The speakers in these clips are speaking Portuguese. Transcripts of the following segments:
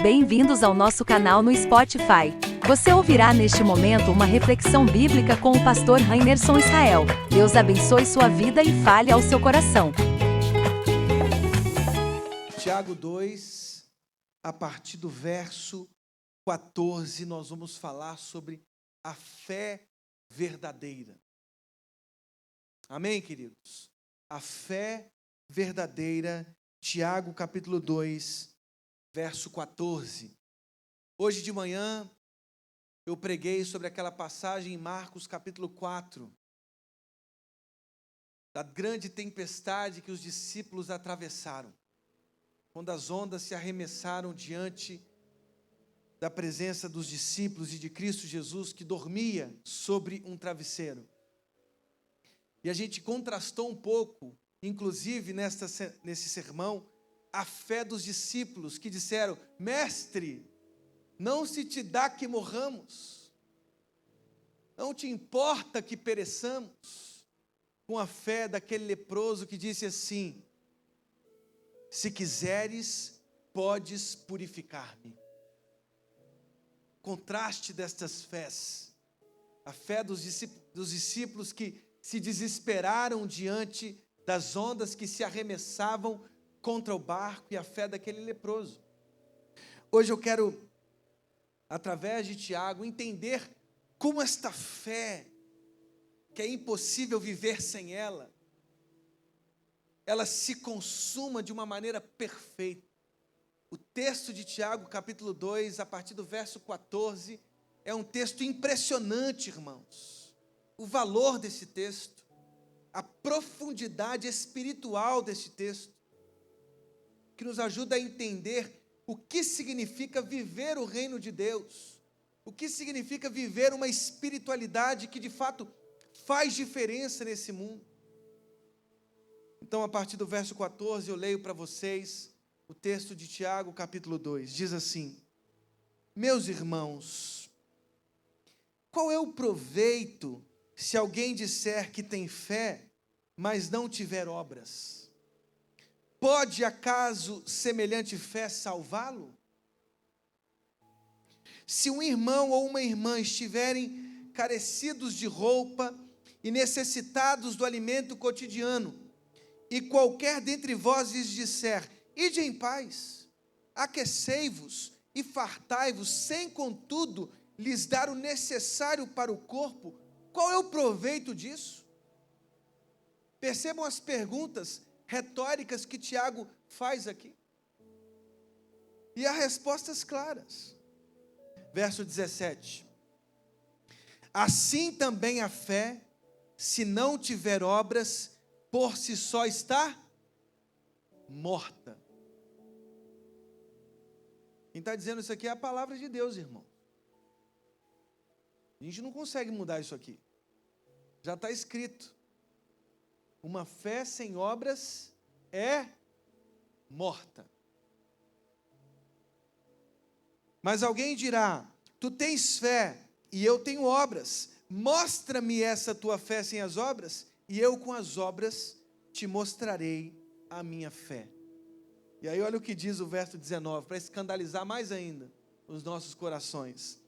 bem-vindos ao nosso canal no Spotify. Você ouvirá neste momento uma reflexão bíblica com o pastor Rainerson Israel. Deus abençoe sua vida e fale ao seu coração. Tiago 2, a partir do verso 14, nós vamos falar sobre a fé verdadeira. Amém, queridos? A fé verdadeira, Tiago capítulo 2, verso 14. Hoje de manhã eu preguei sobre aquela passagem em Marcos capítulo 4, da grande tempestade que os discípulos atravessaram, quando as ondas se arremessaram diante da presença dos discípulos e de Cristo Jesus, que dormia sobre um travesseiro. E a gente contrastou um pouco, inclusive nesse sermão, a fé dos discípulos que disseram: Mestre, não se te dá que morramos, não te importa que pereçamos, com a fé daquele leproso que disse assim: se quiseres, podes purificar-me. Contraste destas fés, a fé dos discípulos que se desesperaram diante das ondas que se arremessavam contra o barco, e a fé daquele leproso. Hoje eu quero, através de Tiago, entender como esta fé, que é impossível viver sem ela, ela se consuma de uma maneira perfeita. O texto de Tiago, capítulo 2, a partir do verso 14, é um texto impressionante, irmãos. O valor desse texto, a profundidade espiritual desse texto, que nos ajuda a entender o que significa viver o reino de Deus, o que significa viver uma espiritualidade que de fato faz diferença nesse mundo. Então, a partir do verso 14, eu leio para vocês o texto de Tiago, capítulo 2, diz assim: meus irmãos, qual é o proveito se alguém disser que tem fé, mas não tiver obras? Pode acaso semelhante fé salvá-lo? Se um irmão ou uma irmã estiverem carecidos de roupa e necessitados do alimento cotidiano, e qualquer dentre vós lhes disser: ide em paz, aquecei-vos e fartai-vos, sem contudo lhes dar o necessário para o corpo, qual é o proveito disso? Percebam as perguntas retóricas que Tiago faz aqui. E há respostas claras. Verso 17. Assim também a fé, se não tiver obras, por si só está morta. Quem está dizendo isso aqui é a palavra de Deus, irmão. A gente não consegue mudar isso aqui. Já está escrito. Uma fé sem obras é morta. Mas alguém dirá: tu tens fé e eu tenho obras. Mostra-me essa tua fé sem as obras, e eu com as obras te mostrarei a minha fé. E aí olha o que diz o verso 19, para escandalizar mais ainda os nossos corações.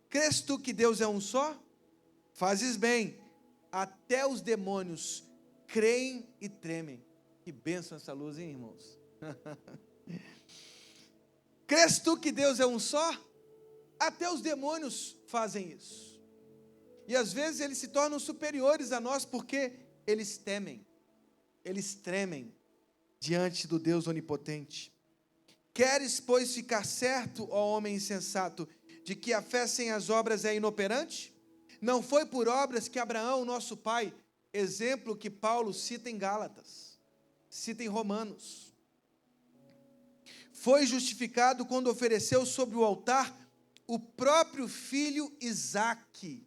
Crês tu que Deus é um só? Fazes bem. Até os demônios creem e tremem. Que bênção essa luz, hein, irmãos? Crês tu que Deus é um só? Até os demônios fazem isso. E às vezes eles se tornam superiores a nós porque eles temem. Eles tremem diante do Deus onipotente. Queres, pois, ficar certo, ó homem insensato, de que a fé sem as obras é inoperante? Não foi por obras que Abraão, nosso pai, exemplo que Paulo cita em Gálatas, cita em Romanos, foi justificado quando ofereceu sobre o altar o próprio filho Isaque.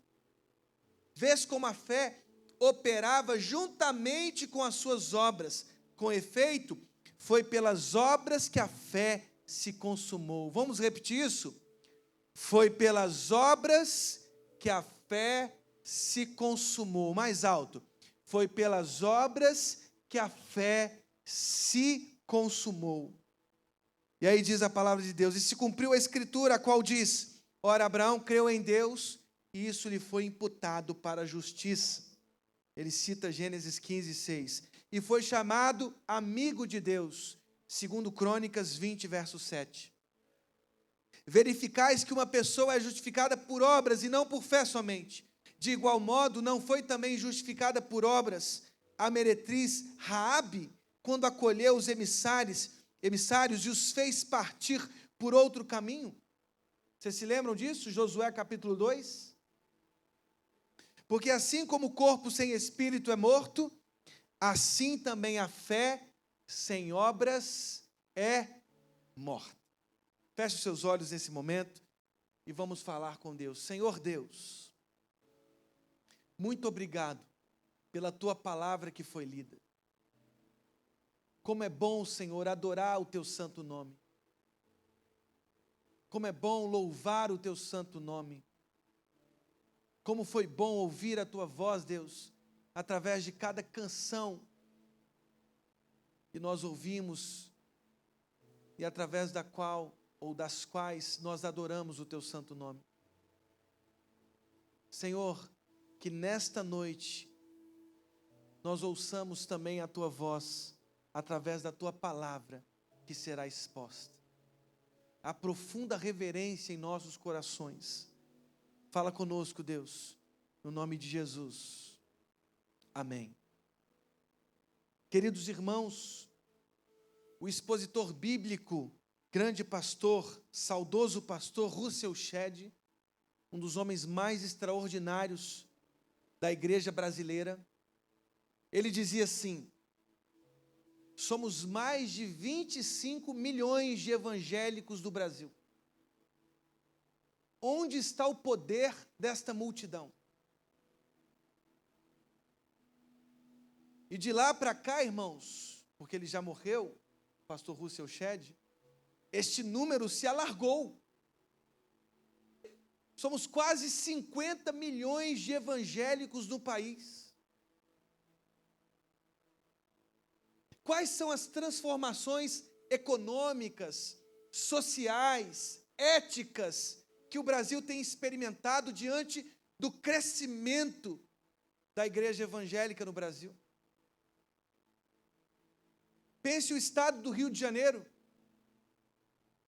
Vês como a fé operava juntamente com as suas obras. Com efeito, foi pelas obras que a fé se consumou. Vamos repetir isso? Foi pelas obras que a fé se consumou. Mais alto. Foi pelas obras que a fé se consumou. E aí diz a palavra de Deus: e se cumpriu a escritura, a qual diz: ora, Abraão creu em Deus, e isso lhe foi imputado para a justiça. Ele cita Gênesis 15, 6. E foi chamado amigo de Deus, segundo Crônicas 20, verso 7. Verificais que uma pessoa é justificada por obras e não por fé somente. De igual modo, não foi também justificada por obras a meretriz Raabe, quando acolheu os emissários e os fez partir por outro caminho? Vocês se lembram disso? Josué capítulo 2. Porque assim como o corpo sem espírito é morto, assim também a fé sem obras é morta. Feche os seus olhos nesse momento e vamos falar com Deus. Senhor Deus, muito obrigado pela tua palavra que foi lida. Como é bom, Senhor, adorar o teu santo nome. Como é bom louvar o teu santo nome. Como foi bom ouvir a tua voz, Deus, através de cada canção que nós ouvimos e através da qual ou das quais nós adoramos o teu santo nome. Senhor, que nesta noite nós ouçamos também a tua voz através da tua palavra que será exposta. A profunda reverência em nossos corações. Fala conosco, Deus, no nome de Jesus. Amém. Queridos irmãos, o expositor bíblico, grande pastor, saudoso pastor Russell Shedd, um dos homens mais extraordinários da igreja brasileira, ele dizia assim: somos mais de 25 milhões de evangélicos do Brasil. Onde está o poder desta multidão? E de lá para cá, irmãos, porque ele já morreu, pastor Russell Shedd, este número se alargou. Somos quase 50 milhões de evangélicos no país. Quais são as transformações econômicas, sociais, éticas que o Brasil tem experimentado diante do crescimento da igreja evangélica no Brasil? Pense o estado do Rio de Janeiro,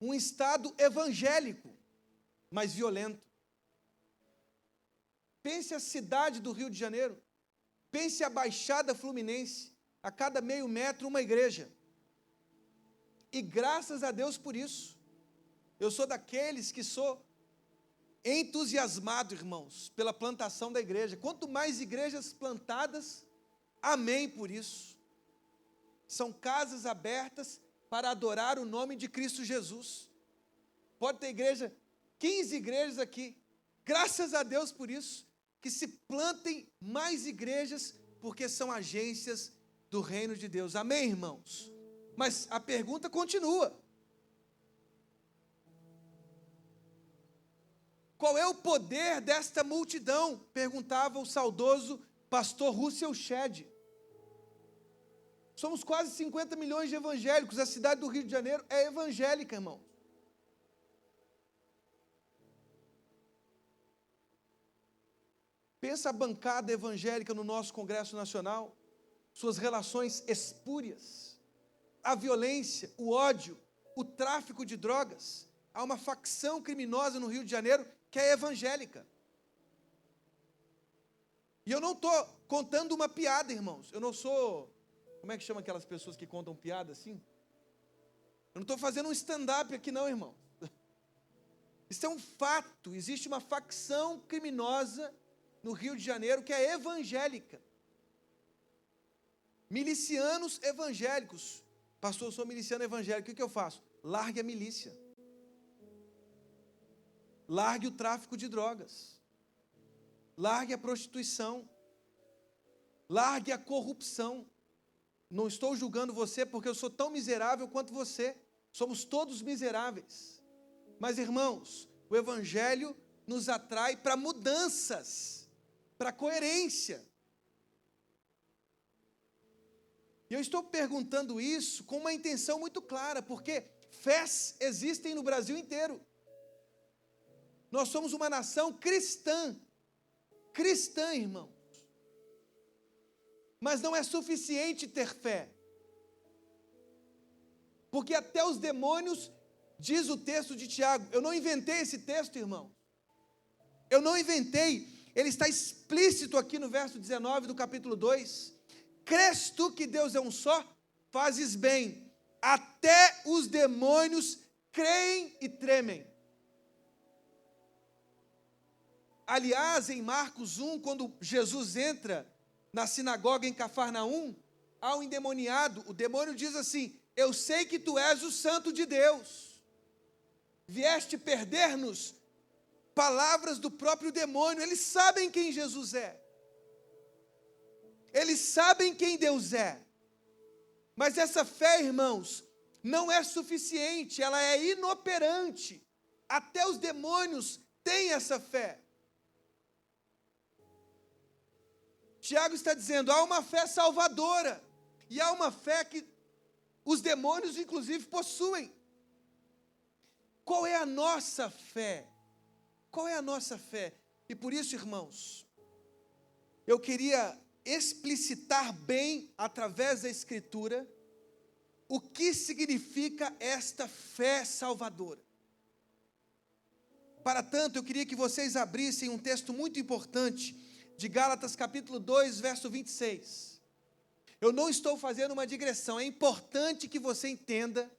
um estado evangélico, mas violento. Pense a cidade do Rio de Janeiro, pense a Baixada Fluminense, a cada meio metro uma igreja. E graças a Deus por isso. Eu sou daqueles que sou entusiasmado, irmãos, pela plantação da igreja. Quanto mais igrejas plantadas, amém por isso. São casas abertas para adorar o nome de Cristo Jesus. Pode ter igreja, 15 igrejas aqui. Graças a Deus por isso. Que se plantem mais igrejas, porque são agências do reino de Deus. Amém, irmãos? Mas a pergunta continua. Qual é o poder desta multidão? Perguntava o saudoso pastor Russell Shedd. Somos quase 50 milhões de evangélicos. A cidade do Rio de Janeiro é evangélica, irmão. Pensa a bancada evangélica no nosso Congresso Nacional, suas relações espúrias, a violência, o ódio, o tráfico de drogas. Há uma facção criminosa no Rio de Janeiro que é evangélica. E eu não estou contando uma piada, irmãos. Eu não sou, como é que chama aquelas pessoas que contam piada assim? Eu não estou fazendo um stand-up aqui não, irmão. Isso é um fato. Existe uma facção criminosa no Rio de Janeiro que é evangélica. Milicianos evangélicos. Pastor, eu sou miliciano evangélico, o que eu faço? Largue a milícia. Largue o tráfico de drogas. Largue a prostituição. Largue a corrupção. Não estou julgando você porque eu sou tão miserável quanto você. Somos todos miseráveis. Mas, irmãos, o Evangelho nos atrai para mudanças, para coerência. E eu estou perguntando isso com uma intenção muito clara, porque fés existem no Brasil inteiro. Nós somos uma nação cristã. Cristã, irmão. Mas não é suficiente ter fé. Porque até os demônios, diz o texto de Tiago, eu não inventei esse texto, irmão. Eu não inventei, ele está explícito aqui no verso 19 do capítulo 2. Crês tu que Deus é um só? Fazes bem. Até os demônios creem e tremem. Aliás, em Marcos 1, quando Jesus entra na sinagoga em Cafarnaum, há um endemoniado, o demônio diz assim: eu sei que tu és o santo de Deus. Vieste perder-nos. Palavras do próprio demônio. Eles sabem quem Jesus é. Eles sabem quem Deus é. Mas essa fé, irmãos, não é suficiente, ela é inoperante. Até os demônios têm essa fé. Tiago está dizendo, há uma fé salvadora, e há uma fé que os demônios, inclusive, possuem. Qual é a nossa fé? Qual é a nossa fé? E por isso, irmãos, eu queria explicitar bem, através da Escritura, o que significa esta fé salvadora. Para tanto, eu queria que vocês abrissem um texto muito importante, de Gálatas capítulo 2, verso 26. Eu não estou fazendo uma digressão, é importante que você entenda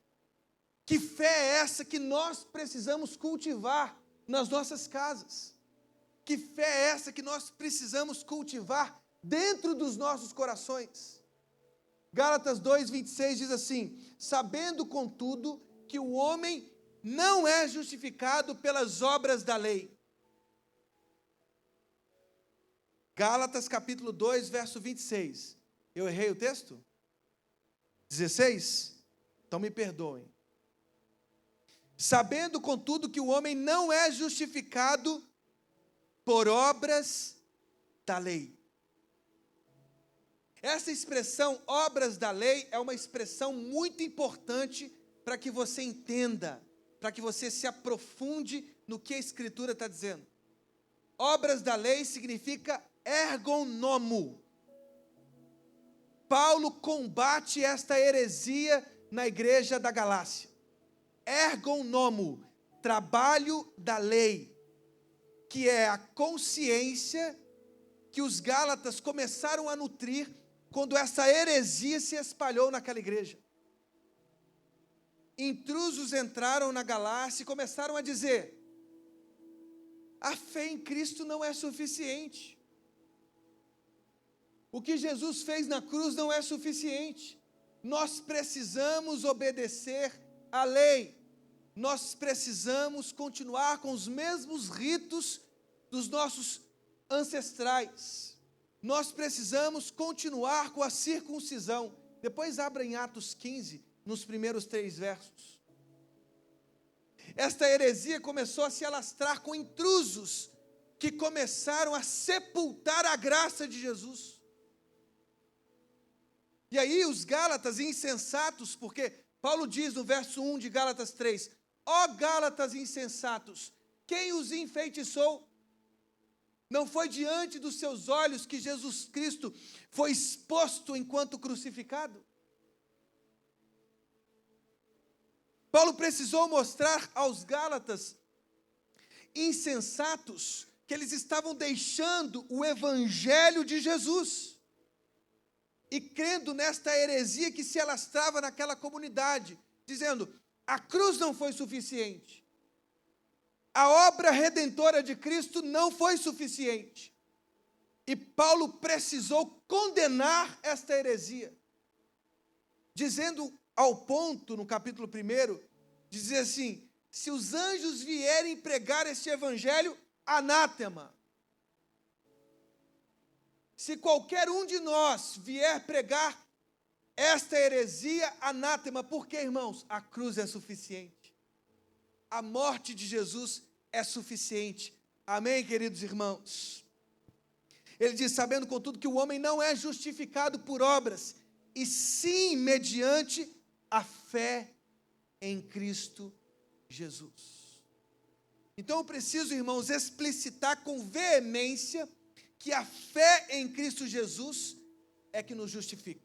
que fé é essa que nós precisamos cultivar nas nossas casas. Que fé é essa que nós precisamos cultivar dentro dos nossos corações. Gálatas 2, 26 diz assim, sabendo contudo que o homem não é justificado pelas obras da lei. Gálatas capítulo 2, verso 26. Eu errei o texto? 16? Então me perdoem. Sabendo, contudo, que o homem não é justificado por obras da lei. Essa expressão, obras da lei, é uma expressão muito importante para que você entenda, para que você se aprofunde no que a Escritura está dizendo. Obras da lei significa ergon nomo. Paulo combate esta heresia na igreja da Galácia. Ergon nomo, trabalho da lei, que é a consciência que os gálatas começaram a nutrir quando essa heresia se espalhou naquela igreja. Intrusos entraram na Galácia e começaram a dizer, a fé em Cristo não é suficiente. O que Jesus fez na cruz não é suficiente. Nós precisamos obedecer à lei. Nós precisamos continuar com os mesmos ritos dos nossos ancestrais. Nós precisamos continuar com a circuncisão. Depois abra em Atos 15, nos primeiros 3 versos. Esta heresia começou a se alastrar com intrusos que começaram a sepultar a graça de Jesus. E aí os gálatas insensatos, porque Paulo diz no verso 1 de Gálatas 3, ó Gálatas insensatos, quem os enfeitiçou? Não foi diante dos seus olhos que Jesus Cristo foi exposto enquanto crucificado? Paulo precisou mostrar aos gálatas insensatos que eles estavam deixando o evangelho de Jesus e crendo nesta heresia que se alastrava naquela comunidade, dizendo, a cruz não foi suficiente. A obra redentora de Cristo não foi suficiente. E Paulo precisou condenar esta heresia, dizendo ao ponto, no capítulo 1, dizer assim, se os anjos vierem pregar este evangelho, anátema. Se qualquer um de nós vier pregar esta heresia, anátema. Por quê, irmãos? A cruz é suficiente. A morte de Jesus é suficiente. Amém, queridos irmãos? Ele diz, sabendo, contudo, que o homem não é justificado por obras, e sim mediante a fé em Cristo Jesus. Então eu preciso, irmãos, explicitar com veemência que a fé em Cristo Jesus é que nos justifica.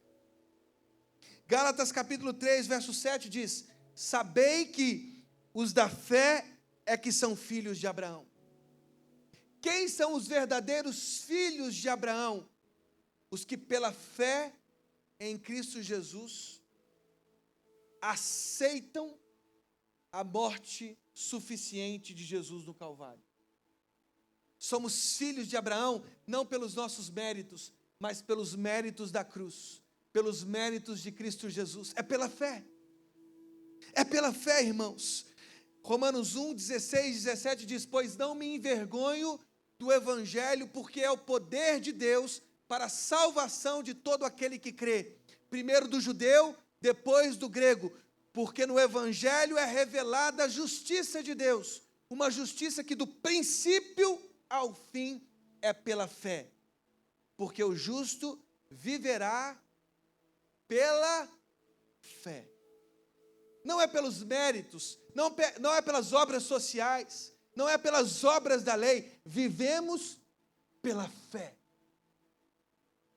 Gálatas capítulo 3, verso 7 diz: sabei que os da fé é que são filhos de Abraão. Quem são os verdadeiros filhos de Abraão? Os que pela fé em Cristo Jesus aceitam a morte suficiente de Jesus no Calvário. Somos filhos de Abraão não pelos nossos méritos, mas pelos méritos da cruz, pelos méritos de Cristo Jesus. É pela fé. É pela fé, irmãos. Romanos 1, 16, 17 diz: pois não me envergonho do evangelho, porque é o poder de Deus para a salvação de todo aquele que crê, primeiro do judeu, depois do grego, porque no evangelho é revelada a justiça de Deus, uma justiça que do princípio ao fim é pela fé, porque o justo viverá pela fé. Não é pelos méritos, não é pelas obras sociais, não é pelas obras da lei, vivemos pela fé.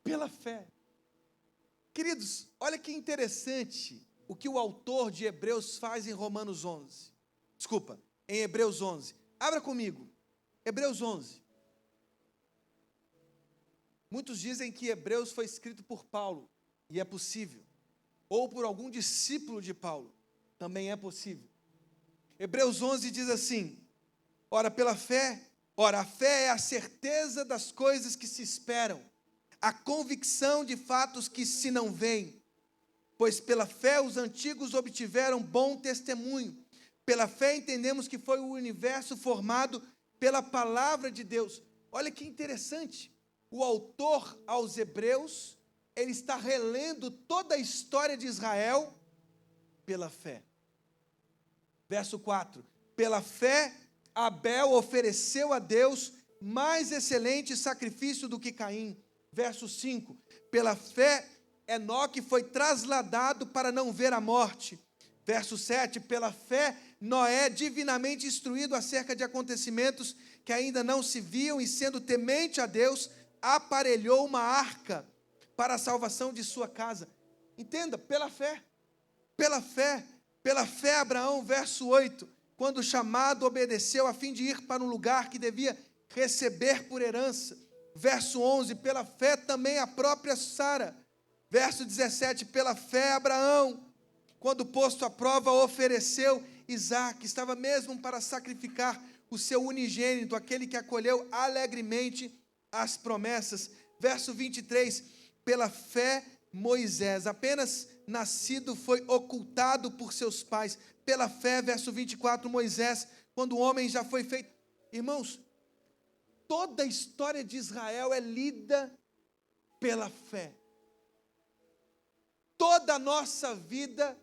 Pela fé. Queridos, olha que interessante o que o autor de Hebreus faz em Romanos 11. Desculpa, em Hebreus 11. Abra comigo, Hebreus 11. Muitos dizem que Hebreus foi escrito por Paulo, e é possível. Ou por algum discípulo de Paulo, também é possível. Hebreus 11 diz assim: ora, a fé é a certeza das coisas que se esperam, a convicção de fatos que se não veem. Pois pela fé os antigos obtiveram bom testemunho. Pela fé entendemos que foi o universo formado pela palavra de Deus. Olha que interessante. O autor aos Hebreus, ele está relendo toda a história de Israel pela fé. Verso 4. Pela fé, Abel ofereceu a Deus mais excelente sacrifício do que Caim. Verso 5. Pela fé, Enoque foi trasladado para não ver a morte. Verso 7, pela fé, Noé, divinamente instruído acerca de acontecimentos que ainda não se viam, e sendo temente a Deus, aparelhou uma arca para a salvação de sua casa. Entenda, pela fé, Abraão, verso 8, quando chamado, obedeceu a fim de ir para um lugar que devia receber por herança. Verso 11, pela fé também a própria Sara. Verso 17, pela fé Abraão, quando posto à prova, ofereceu Isaque, estava mesmo para sacrificar o seu unigênito, aquele que acolheu alegremente as promessas. Verso 23, pela fé Moisés, apenas nascido, foi ocultado por seus pais. Pela fé, verso 24, Moisés, quando o homem já foi feito. Irmãos, toda a história de Israel é lida pela fé. Toda a nossa vida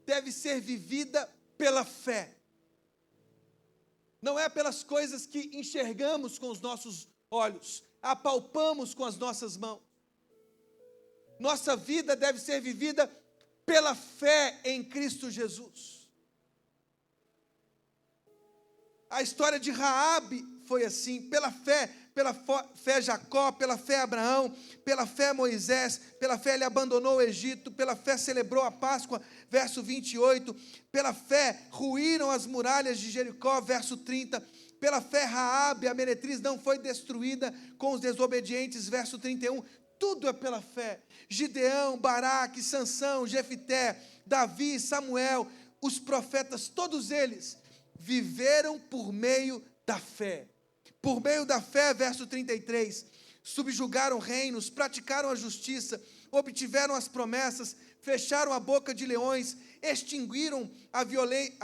deve ser vivida pela fé. Não é pelas coisas que enxergamos com os nossos olhos, apalpamos com as nossas mãos. Nossa vida deve ser vivida pela fé em Cristo Jesus. A história de Raabe foi assim, pela fé Jacó, pela fé Abraão, pela fé Moisés, pela fé ele abandonou o Egito, pela fé celebrou a Páscoa, verso 28, pela fé ruíram as muralhas de Jericó, verso 30, pela fé Raabe, a meretriz, não foi destruída com os desobedientes, verso 31, tudo é pela fé. Gideão, Baraque, Sansão, Jefité, Davi, Samuel, os profetas, todos eles viveram por meio da fé. Por meio da fé, verso 33, subjugaram reinos, praticaram a justiça, obtiveram as promessas, fecharam a boca de leões, extinguiram a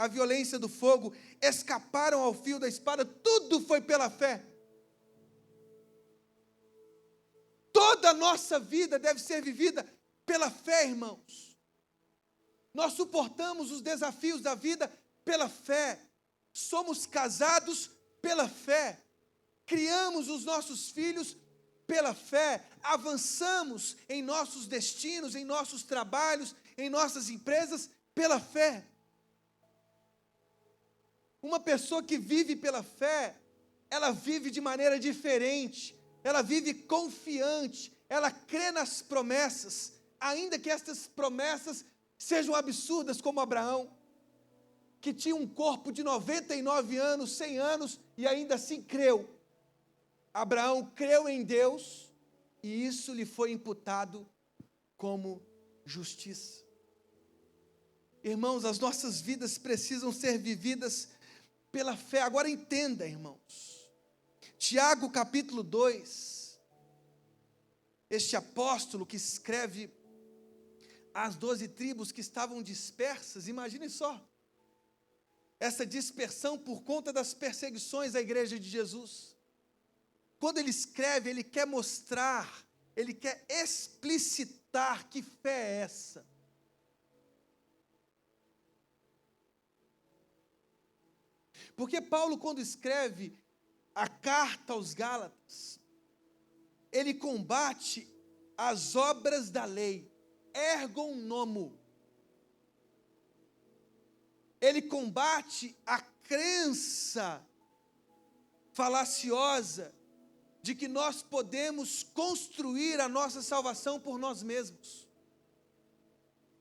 violência do fogo, escaparam ao fio da espada, tudo foi pela fé. Toda a nossa vida deve ser vivida pela fé, irmãos. Nós suportamos os desafios da vida pela fé. Somos casados pela fé. Criamos os nossos filhos pela fé. Avançamos em nossos destinos, em nossos trabalhos, em nossas empresas pela fé. Uma pessoa que vive pela fé, ela vive de maneira diferente, ela vive confiante, ela crê nas promessas, ainda que estas promessas sejam absurdas, como Abraão, que tinha um corpo de 99 anos, 100 anos, e ainda assim creu. Abraão creu em Deus, e isso lhe foi imputado como justiça. Irmãos, as nossas vidas precisam ser vividas pela fé. Agora entenda, irmãos. Tiago capítulo 2, este apóstolo que escreve às 12 tribos que estavam dispersas, imagine só, essa dispersão por conta das perseguições à igreja de Jesus. Quando ele escreve, ele quer mostrar, ele quer explicitar que fé é essa. Porque Paulo, quando escreve a carta aos Gálatas, ele combate as obras da lei, ergon nomo. Ele combate a crença falaciosa de que nós podemos construir a nossa salvação por nós mesmos.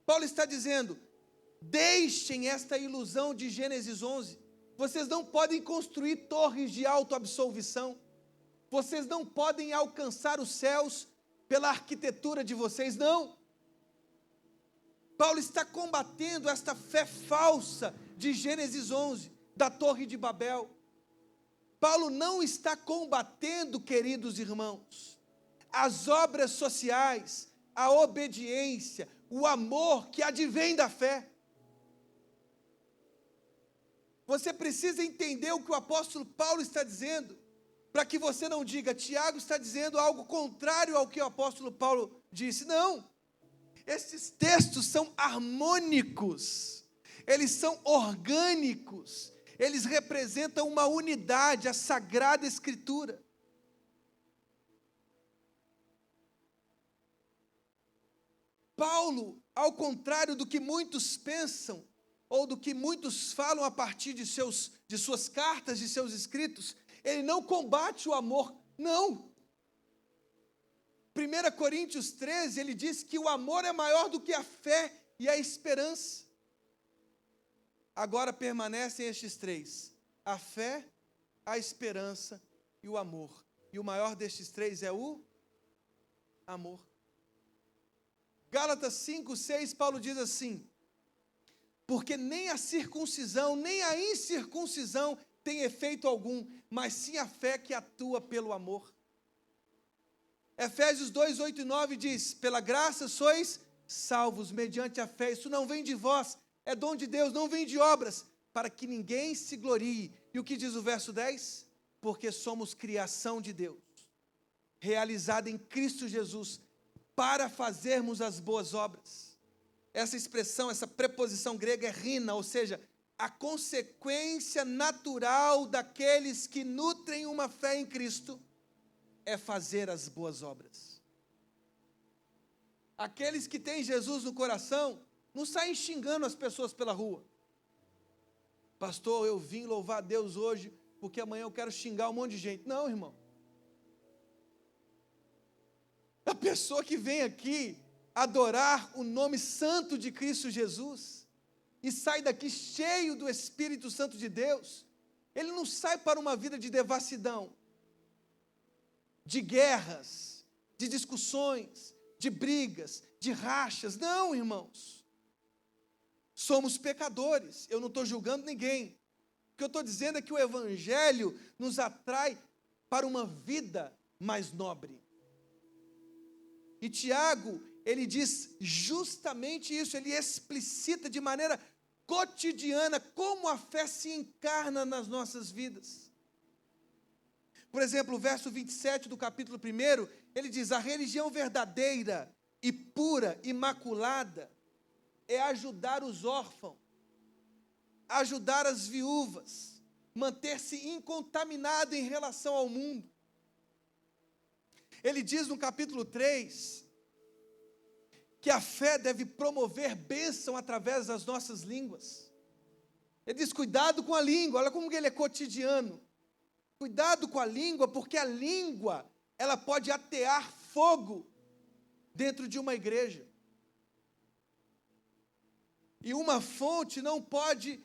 Paulo está dizendo, deixem esta ilusão de Gênesis 11, vocês não podem construir torres de autoabsolvição, vocês não podem alcançar os céus pela arquitetura de vocês, não. Paulo está combatendo esta fé falsa de Gênesis 11, da Torre de Babel. Paulo não está combatendo, queridos irmãos, as obras sociais, a obediência, o amor que advém da fé. Você precisa entender o que o apóstolo Paulo está dizendo, para que você não diga, Tiago está dizendo algo contrário ao que o apóstolo Paulo disse. Não. Esses textos são harmônicos, eles são orgânicos, eles representam uma unidade, a Sagrada Escritura. Paulo, ao contrário do que muitos pensam, ou do que muitos falam a partir de suas cartas, de seus escritos, ele não combate o amor, não. 1 Coríntios 13, ele diz que o amor é maior do que a fé e a esperança. Agora permanecem estes três, a fé, a esperança e o amor. E o maior destes três é o amor. Gálatas 5, 6, Paulo diz assim, porque nem a circuncisão, nem a incircuncisão tem efeito algum, mas sim a fé que atua pelo amor. Efésios 2, 8 e 9 diz, pela graça sois salvos mediante a fé, isso não vem de vós, é dom de Deus, não vem de obras, para que ninguém se glorie. E o que diz o verso 10? Porque somos criação de Deus, realizada em Cristo Jesus, para fazermos as boas obras. Essa expressão, essa preposição grega é rina, ou seja, a consequência natural daqueles que nutrem uma fé em Cristo é fazer as boas obras. Aqueles que têm Jesus no coração não saem xingando as pessoas pela rua. Pastor, eu vim louvar a Deus hoje porque amanhã eu quero xingar um monte de gente. Não, irmão. A pessoa que vem aqui adorar o nome santo de Cristo Jesus e sai daqui cheio do Espírito Santo de Deus, ele não sai para uma vida de devassidão, de guerras, de discussões, de brigas, de rachas. Não, irmãos. Somos pecadores. Eu não estou julgando ninguém. O que eu estou dizendo é que o Evangelho nos atrai para uma vida mais nobre. E Tiago, ele diz justamente isso, ele explicita de maneira cotidiana como a fé se encarna nas nossas vidas. Por exemplo, o verso 27 do capítulo 1, ele diz, a religião verdadeira e pura, imaculada, é ajudar os órfãos, ajudar as viúvas, manter-se incontaminado em relação ao mundo. Ele diz no capítulo 3, que a fé deve promover bênção através das nossas línguas. Ele diz, cuidado com a língua. Olha como que ele é cotidiano. Cuidado com a língua, porque a língua, ela pode atear fogo dentro de uma igreja. E de uma fonte não pode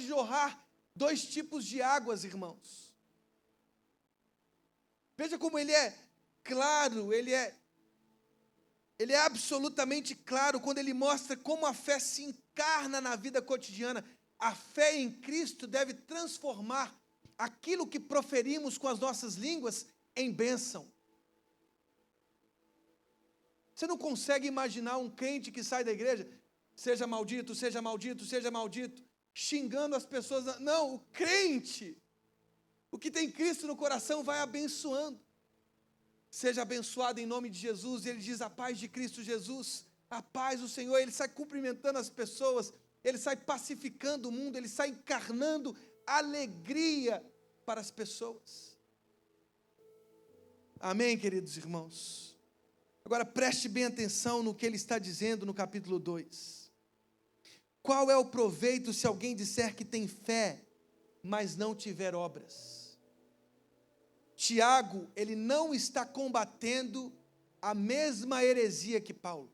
jorrar dois tipos de águas, irmãos. Veja como ele é claro, ele é absolutamente claro quando ele mostra como a fé se encarna na vida cotidiana. A fé em Cristo deve transformar aquilo que proferimos com as nossas línguas em bênção. Você não consegue imaginar um crente que sai da igreja, seja maldito, seja maldito, seja maldito, xingando as pessoas. Não, o crente, o que tem Cristo no coração, vai abençoando. Seja abençoado em nome de Jesus. E ele diz, a paz de Cristo Jesus, a paz do Senhor. Ele sai cumprimentando as pessoas, ele sai pacificando o mundo, ele sai encarnando alegria para as pessoas. Amém, queridos irmãos? Agora preste bem atenção no que ele está dizendo no capítulo 2. Qual é o proveito se alguém disser que tem fé, mas não tiver obras? Tiago, ele não está combatendo a mesma heresia que Paulo.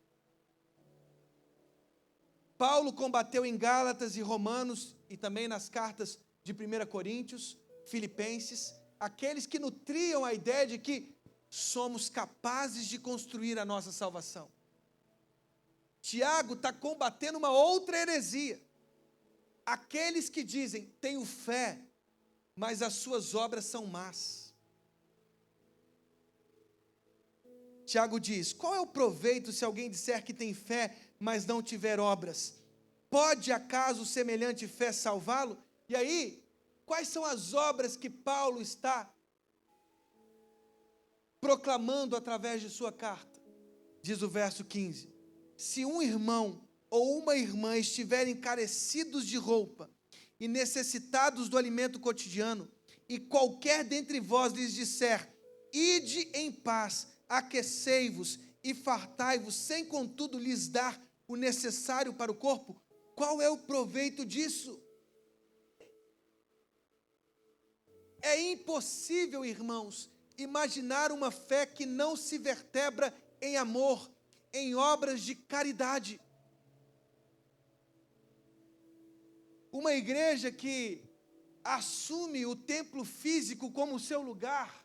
Paulo combateu em Gálatas e Romanos, e também nas cartas de 1 Coríntios, Filipenses, aqueles que nutriam a ideia de que somos capazes de construir a nossa salvação. Tiago está combatendo uma outra heresia. Aqueles que dizem, tenho fé, mas as suas obras são más. Tiago diz, qual é o proveito se alguém disser que tem fé, mas não tiver obras? Pode acaso semelhante fé salvá-lo? E aí, quais são as obras que Paulo está proclamando através de sua carta? Diz o verso 15, se um irmão ou uma irmã estiverem carecidos de roupa e necessitados do alimento cotidiano, e qualquer dentre vós lhes disser, ide em paz, aquecei-vos e fartai-vos, sem contudo lhes dar o necessário para o corpo, qual é o proveito disso? É impossível, irmãos, imaginar uma fé que não se vertebra em amor, em obras de caridade. Uma igreja que assume o templo físico como seu lugar,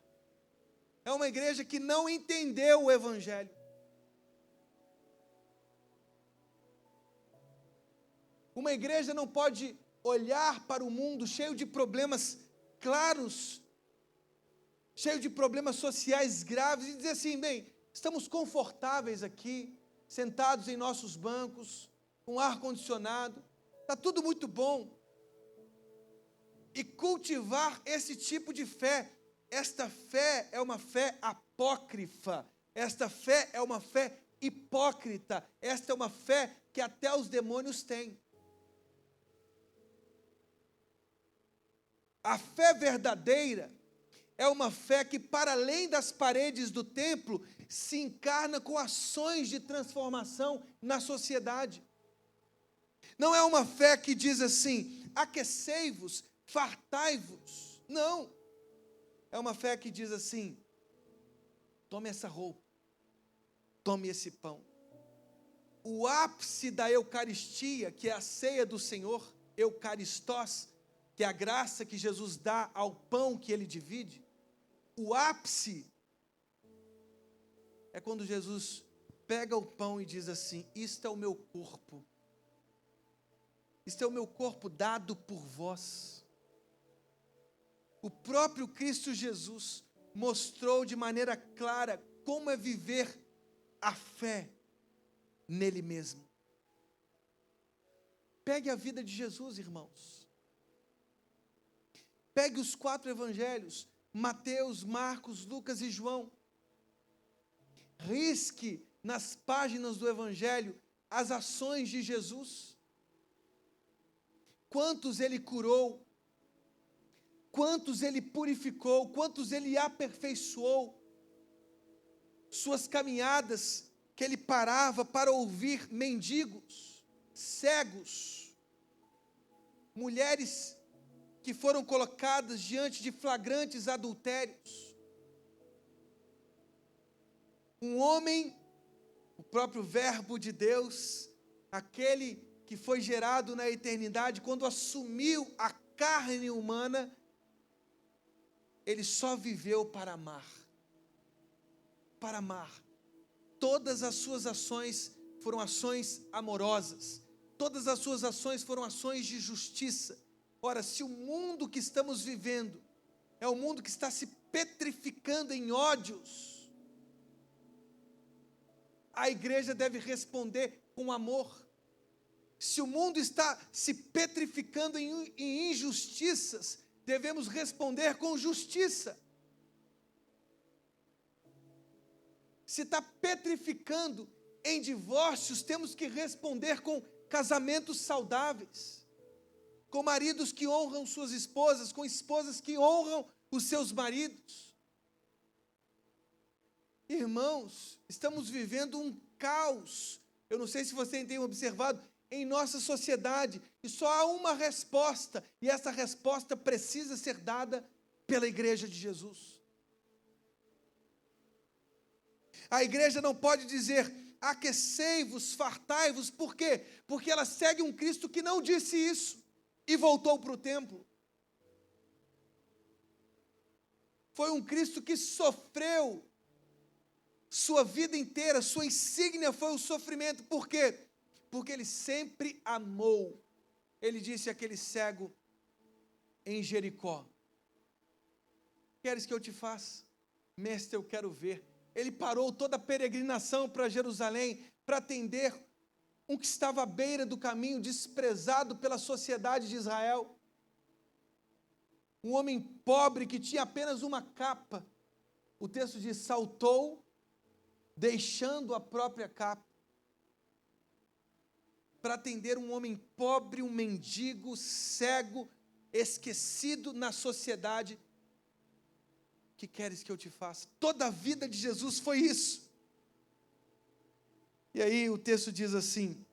é uma igreja que não entendeu o Evangelho. Uma igreja não pode olhar para o mundo cheio de problemas claros, cheio de problemas sociais graves, e dizer assim, bem, estamos confortáveis aqui, sentados em nossos bancos, com ar-condicionado, está tudo muito bom. E cultivar esse tipo de fé, esta fé é uma fé apócrifa, esta fé é uma fé hipócrita, esta é uma fé que até os demônios têm. A fé verdadeira é uma fé que, para além das paredes do templo, se encarna com ações de transformação na sociedade. Não é uma fé que diz assim, aquecei-vos, fartai-vos. Não. É uma fé que diz assim, tome essa roupa, tome esse pão. O ápice da Eucaristia, que é a ceia do Senhor, Eucaristós, que é a graça que Jesus dá ao pão que ele divide, o ápice é quando Jesus pega o pão e diz assim, isto é o meu corpo, isto é o meu corpo dado por vós. O próprio Cristo Jesus mostrou de maneira clara como é viver a fé nele mesmo. Pegue a vida de Jesus, irmãos. Pegue os 4 evangelhos, Mateus, Marcos, Lucas e João. Risque nas páginas do evangelho as ações de Jesus. Quantos ele curou, quantos ele purificou, quantos ele aperfeiçoou. Suas caminhadas que ele parava para ouvir mendigos, cegos, mulheres que foram colocadas diante de flagrantes adultérios. Um homem, o próprio Verbo de Deus, aquele que foi gerado na eternidade, quando assumiu a carne humana, ele só viveu para amar. Para amar. Todas as suas ações foram ações amorosas. Todas as suas ações foram ações de justiça. Ora, se o mundo que estamos vivendo é um mundo que está se petrificando em ódios, a igreja deve responder com amor. Se o mundo está se petrificando em injustiças, devemos responder com justiça. Se está petrificando em divórcios, temos que responder com casamentos saudáveis, com maridos que honram suas esposas, com esposas que honram os seus maridos. Irmãos, estamos vivendo um caos. Eu não sei se vocês têm observado em nossa sociedade, e só há uma resposta, e essa resposta precisa ser dada pela igreja de Jesus. A igreja não pode dizer: aquecei-vos, fartai-vos. Por quê? Porque ela segue um Cristo que não disse isso e voltou para o templo. Foi um Cristo que sofreu sua vida inteira, sua insígnia foi o sofrimento. Por quê? Porque ele sempre amou. Ele disse àquele cego em Jericó: queres que eu te faça? Mestre, eu quero ver. Ele parou toda a peregrinação para Jerusalém para atender um que estava à beira do caminho, desprezado pela sociedade de Israel. Um homem pobre que tinha apenas uma capa. O texto diz: saltou, deixando a própria capa, para atender um homem pobre, um mendigo, cego, esquecido na sociedade. Que queres que eu te faça? Toda a vida de Jesus foi isso. E aí o texto diz assim: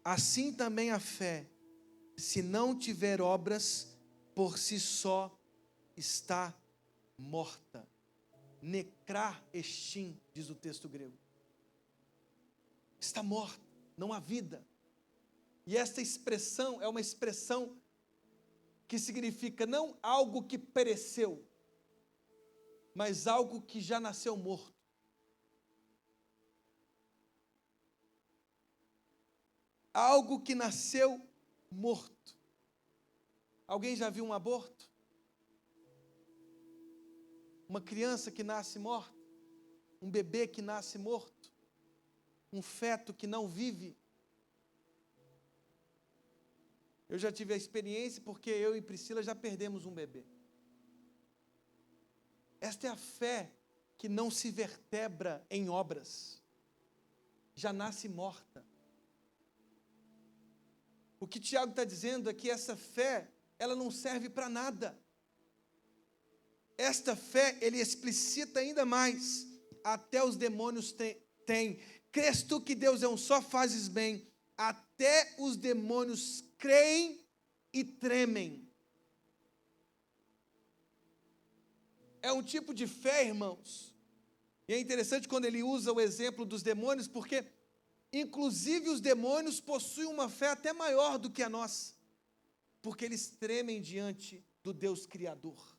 assim também a fé, se não tiver obras, por si só está morta. Necrá estim, diz o texto grego. Está morta, não há vida. E esta expressão é uma expressão que significa não algo que pereceu, mas algo que já nasceu morto. Algo que nasceu morto. Alguém já viu um aborto? Uma criança que nasce morta? Um bebê que nasce morto? Um feto que não vive? Eu já tive a experiência porque eu e Priscila já perdemos um bebê. Esta é a fé que não se vertebra em obras, já nasce morta. O que Tiago está dizendo é que essa fé, ela não serve para nada. Esta fé, ele explicita ainda mais: até os demônios têm. Crês tu que Deus é um só, fazes bem. Até os demônios creem e tremem. É um tipo de fé, irmãos, e é interessante quando ele usa o exemplo dos demônios, porque inclusive os demônios possuem uma fé até maior do que a nossa, porque eles tremem diante do Deus Criador.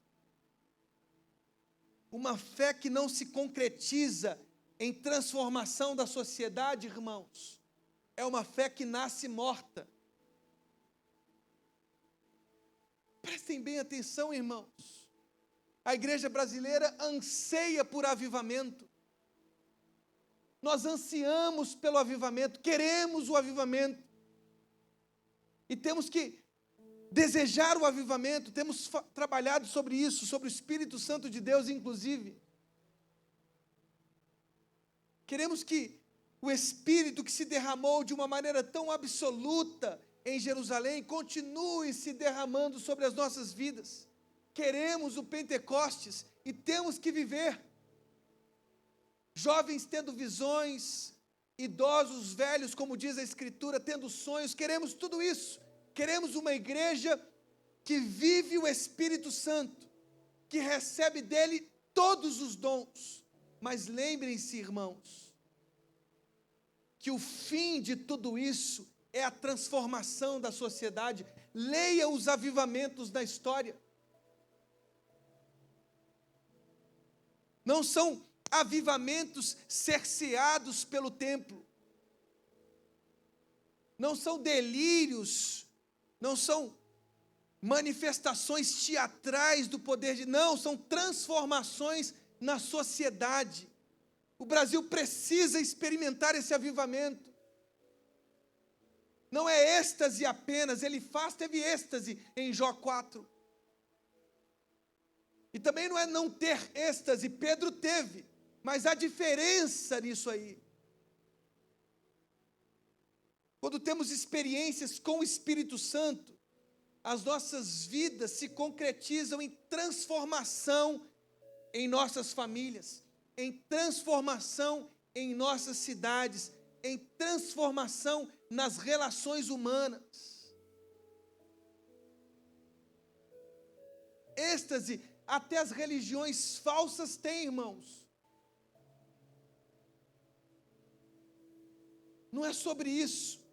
Uma fé que não se concretiza em transformação da sociedade, irmãos, é uma fé que nasce morta. Prestem bem atenção, irmãos. A igreja brasileira anseia por avivamento. Nós ansiamos pelo avivamento, queremos o avivamento. E temos que desejar o avivamento, temos trabalhado sobre isso, sobre o Espírito Santo de Deus, inclusive. Queremos que o Espírito que se derramou de uma maneira tão absoluta em Jerusalém continue se derramando sobre as nossas vidas. Queremos o Pentecostes e temos que viver. Jovens tendo visões, idosos, velhos, como diz a Escritura, tendo sonhos, queremos tudo isso. Queremos uma igreja que vive o Espírito Santo, que recebe dele todos os dons. Mas lembrem-se, irmãos, que o fim de tudo isso é a transformação da sociedade. Leia os avivamentos da história. Não são avivamentos cerceados pelo templo. Não são delírios, não são manifestações teatrais do poder de... Não, são transformações na sociedade. O Brasil precisa experimentar esse avivamento. Não é êxtase apenas, Elifaz teve êxtase em Jó 4. E também não é não ter êxtase, Pedro teve, mas há diferença nisso aí. Quando temos experiências com o Espírito Santo, as nossas vidas se concretizam em transformação em nossas famílias, em transformação em nossas cidades, em transformação nas relações humanas. Êxtase, até as religiões falsas têm, irmãos. Não é sobre isso.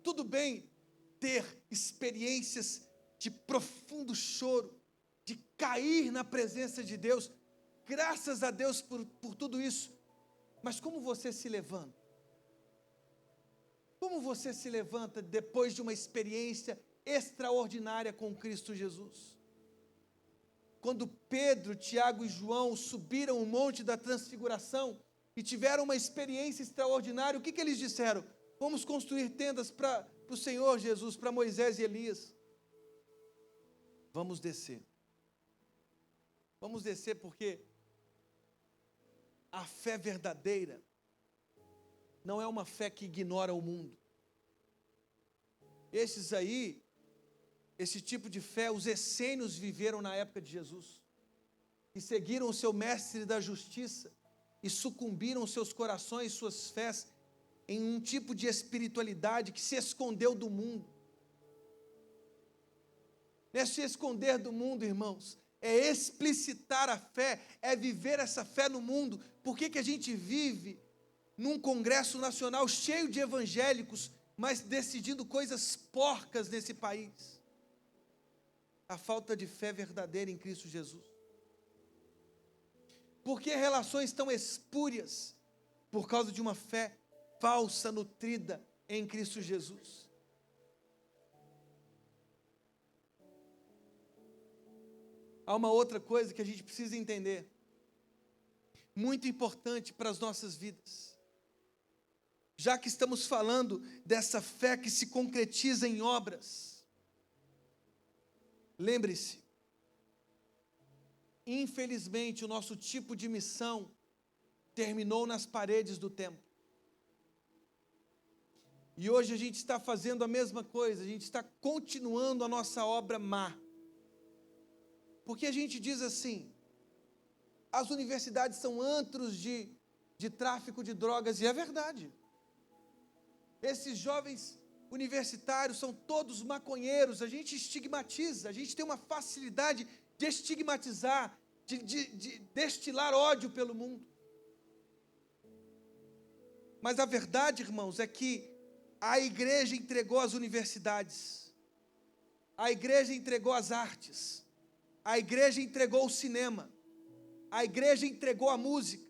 Tudo bem ter experiências de profundo choro, de cair na presença de Deus, graças a Deus por tudo isso, mas como você se levanta? Como você se levanta depois de uma experiência extraordinária com Cristo Jesus? Quando Pedro, Tiago e João subiram o monte da transfiguração e tiveram uma experiência extraordinária, o que eles disseram? Vamos construir tendas para o Senhor Jesus, para Moisés e Elias. Vamos descer. Vamos descer porque a fé verdadeira não é uma fé que ignora o mundo. Esse tipo de fé, os essênios viveram na época de Jesus. E seguiram o seu mestre da justiça e sucumbiram seus corações, suas fés, em um tipo de espiritualidade que se escondeu do mundo. Não é se esconder do mundo, irmãos, é explicitar a fé, é viver essa fé no mundo. Por que a gente vive num congresso nacional cheio de evangélicos, mas decidindo coisas porcas nesse país? A falta de fé verdadeira em Cristo Jesus. Por que relações tão espúrias? Por causa de uma fé falsa, nutrida em Cristo Jesus. Há uma outra coisa que a gente precisa entender, muito importante para as nossas vidas. Já que estamos falando dessa fé que se concretiza em obras, lembre-se, infelizmente o nosso tipo de missão terminou nas paredes do templo. E hoje a gente está fazendo a mesma coisa, a gente está continuando a nossa obra má. Porque a gente diz assim, as universidades são antros de tráfico de drogas, e é verdade. Esses jovens universitários são todos maconheiros, a gente estigmatiza, a gente tem uma facilidade de estigmatizar, de destilar ódio pelo mundo. Mas a verdade, irmãos, é que a igreja entregou as universidades, a igreja entregou as artes, a igreja entregou o cinema, a igreja entregou a música,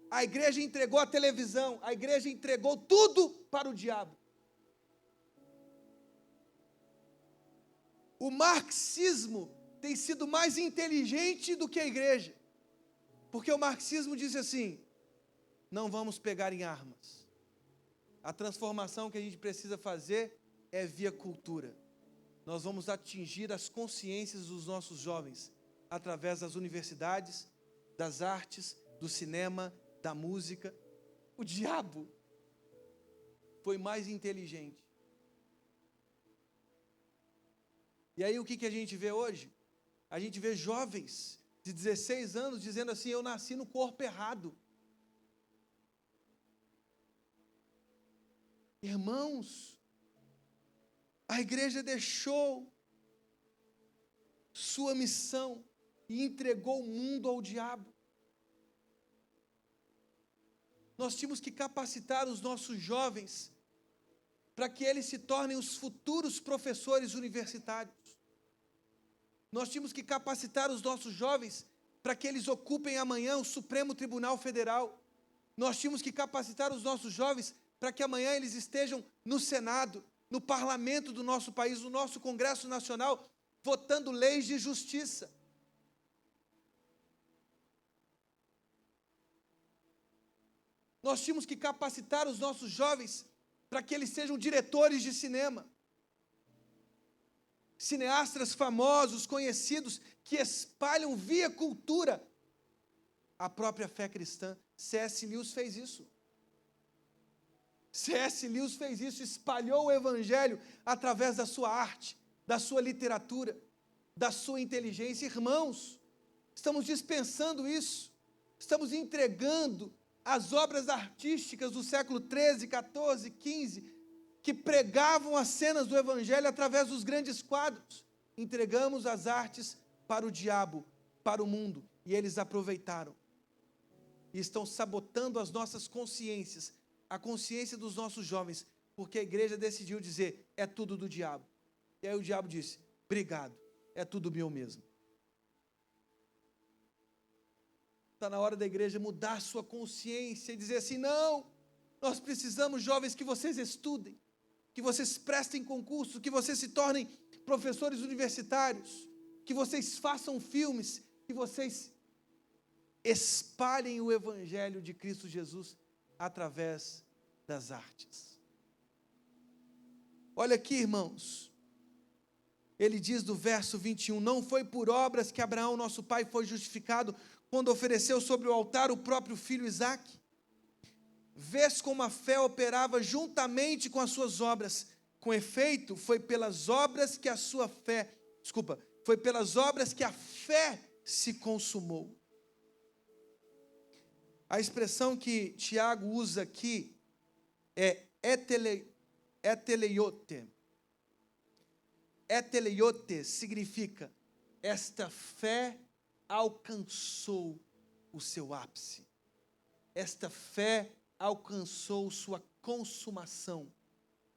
a igreja entregou a televisão, a igreja entregou tudo para o diabo. O marxismo tem sido mais inteligente do que a igreja, porque o marxismo diz assim, não vamos pegar em armas. A transformação que a gente precisa fazer é via cultura. Nós vamos atingir as consciências dos nossos jovens através das universidades, das artes, do cinema, da música. O diabo foi mais inteligente. E aí o que a gente vê hoje? A gente vê jovens de 16 anos dizendo assim, eu nasci no corpo errado. Irmãos, A igreja deixou sua missão e entregou o mundo ao diabo. Nós tínhamos que capacitar os nossos jovens para que eles se tornem os futuros professores universitários. Nós tínhamos que capacitar os nossos jovens para que eles ocupem amanhã o Supremo Tribunal Federal. Nós tínhamos que capacitar os nossos jovens para que amanhã eles estejam no Senado, no parlamento do nosso país, no nosso Congresso Nacional, votando leis de justiça. Nós tínhamos que capacitar os nossos jovens para que eles sejam diretores de cinema. Cineastas famosos, conhecidos, que espalham via cultura a própria fé cristã. C.S. Lewis fez isso. C.S. Lewis fez isso, espalhou o evangelho através da sua arte, da sua literatura, da sua inteligência. Irmãos, estamos dispensando isso, estamos entregando as obras artísticas do século 13, 14, 15, que pregavam as cenas do evangelho através dos grandes quadros. Entregamos as artes para o diabo, para o mundo, e eles aproveitaram. E estão sabotando as nossas consciências, a consciência dos nossos jovens, porque a igreja decidiu dizer, é tudo do diabo. E aí o diabo disse, obrigado, é tudo meu mesmo. Está na hora da igreja mudar sua consciência e dizer assim, não, nós precisamos, jovens, que vocês estudem, que vocês prestem concurso, que vocês se tornem professores universitários, que vocês façam filmes, que vocês espalhem o evangelho de Cristo Jesus através das artes. Olha aqui, irmãos, ele diz do verso 21, não foi por obras que Abraão, nosso pai, foi justificado quando ofereceu sobre o altar o próprio filho Isaque. Vês como a fé operava juntamente com as suas obras. Com efeito, foi pelas obras que a fé se consumou. A expressão que Tiago usa aqui é eteleiote. Eteleiote significa, esta fé alcançou o seu ápice. Esta fé alcançou sua consumação.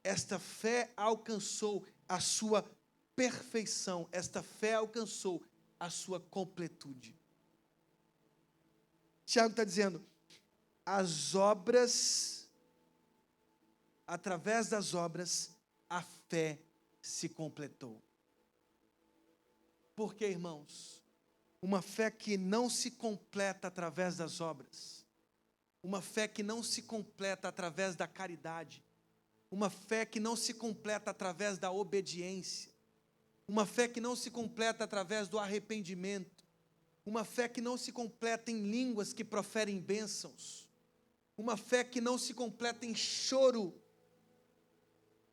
Esta fé alcançou a sua perfeição. Esta fé alcançou a sua completude. Tiago está dizendo, as obras, através das obras, a fé se completou. Por quê, irmãos? Uma fé que não se completa através das obras, uma fé que não se completa através da caridade, uma fé que não se completa através da obediência, uma fé que não se completa através do arrependimento, uma fé que não se completa em línguas que proferem bênçãos, uma fé que não se completa em choro,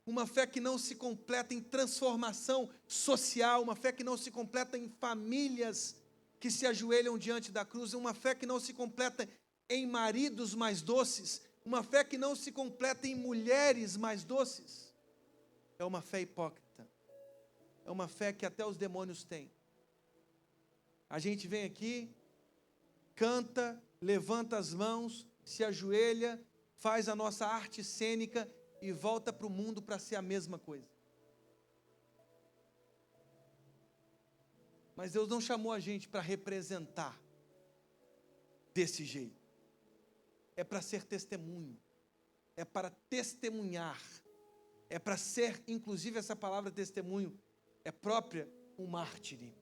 uma fé que não se completa em transformação social, uma fé que não se completa em famílias que se ajoelham diante da cruz, uma fé que não se completa em maridos mais doces, uma fé que não se completa em mulheres mais doces, é uma fé hipócrita, é uma fé que até os demônios têm. A gente vem aqui, canta, levanta as mãos, se ajoelha, faz a nossa arte cênica e volta para o mundo para ser a mesma coisa. Mas Deus não chamou a gente para representar desse jeito. É para ser testemunho, é para testemunhar, é para ser, inclusive essa palavra testemunho, é própria um mártir.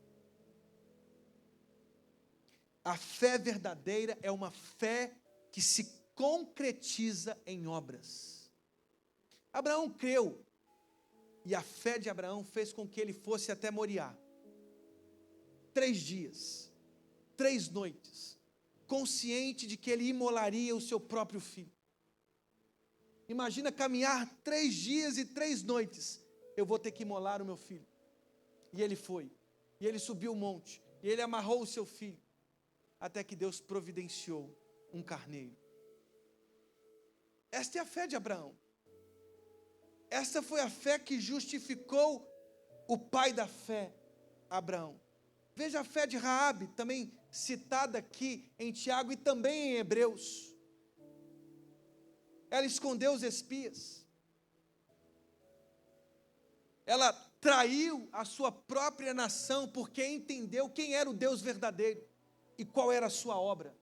A fé verdadeira é uma fé que se concretiza em obras. Abraão creu, e a fé de Abraão fez com que ele fosse até Moriá. 3 dias, 3 noites, consciente de que ele imolaria o seu próprio filho. Imagina caminhar 3 dias e 3 noites, eu vou ter que imolar o meu filho. E ele foi, e ele subiu o monte, e ele amarrou o seu filho, até que Deus providenciou um carneiro. Esta é a fé de Abraão. Essa foi a fé que justificou o pai da fé, Abraão. Veja a fé de Raabe, também citada aqui em Tiago e também em Hebreus. Ela escondeu os espias. Ela traiu a sua própria nação porque entendeu quem era o Deus verdadeiro e qual era a sua obra.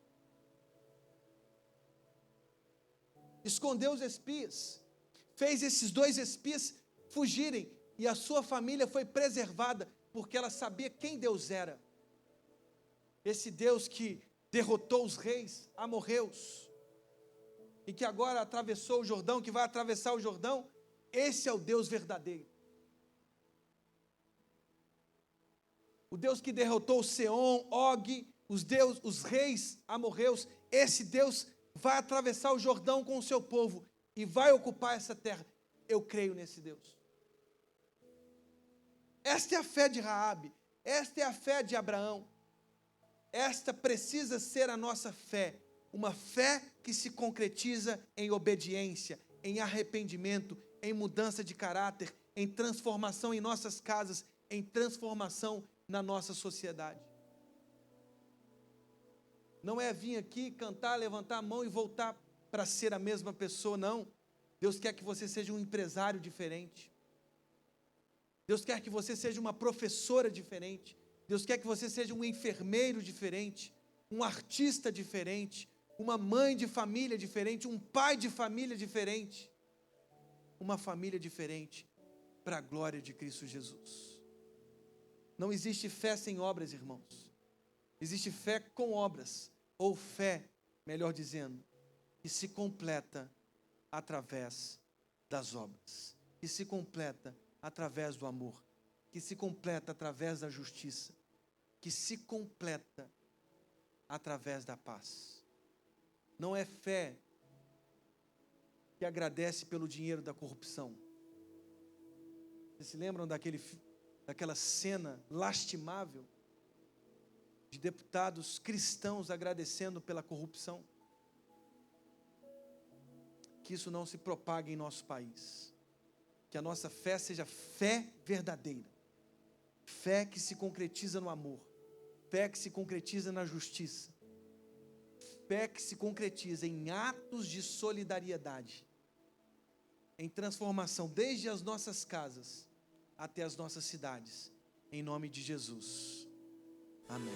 Escondeu os espias, fez esses 2 espias fugirem e a sua família foi preservada porque ela sabia quem Deus era. Esse Deus que derrotou os reis amorreus e que agora atravessou o Jordão, que vai atravessar o Jordão, esse é o Deus verdadeiro. O Deus que derrotou Seom, Og, os reis amorreus, esse Deus vai atravessar o Jordão com o seu povo e vai ocupar essa terra. Eu creio nesse Deus. Esta é a fé de Raabe, esta é a fé de Abraão. Esta precisa ser a nossa fé, uma fé que se concretiza em obediência, em arrependimento, em mudança de caráter, em transformação em nossas casas, em transformação na nossa sociedade. Não é vir aqui, cantar, levantar a mão e voltar para ser a mesma pessoa, não. Deus quer que você seja um empresário diferente. Deus quer que você seja uma professora diferente. Deus quer que você seja um enfermeiro diferente, um artista diferente, uma mãe de família diferente, um pai de família diferente. Uma família diferente para a glória de Cristo Jesus. Não existe fé sem obras, irmãos. Existe fé com obras, ou fé, melhor dizendo, que se completa através das obras, que se completa através do amor, que se completa através da justiça, que se completa através da paz. Não é fé que agradece pelo dinheiro da corrupção. Vocês se lembram daquela cena lastimável de deputados cristãos agradecendo pela corrupção? Que isso não se propague em nosso país. Que a nossa fé seja fé verdadeira. Fé que se concretiza no amor. Fé que se concretiza na justiça. Fé que se concretiza em atos de solidariedade. Em transformação desde as nossas casas até as nossas cidades. Em nome de Jesus. Amém.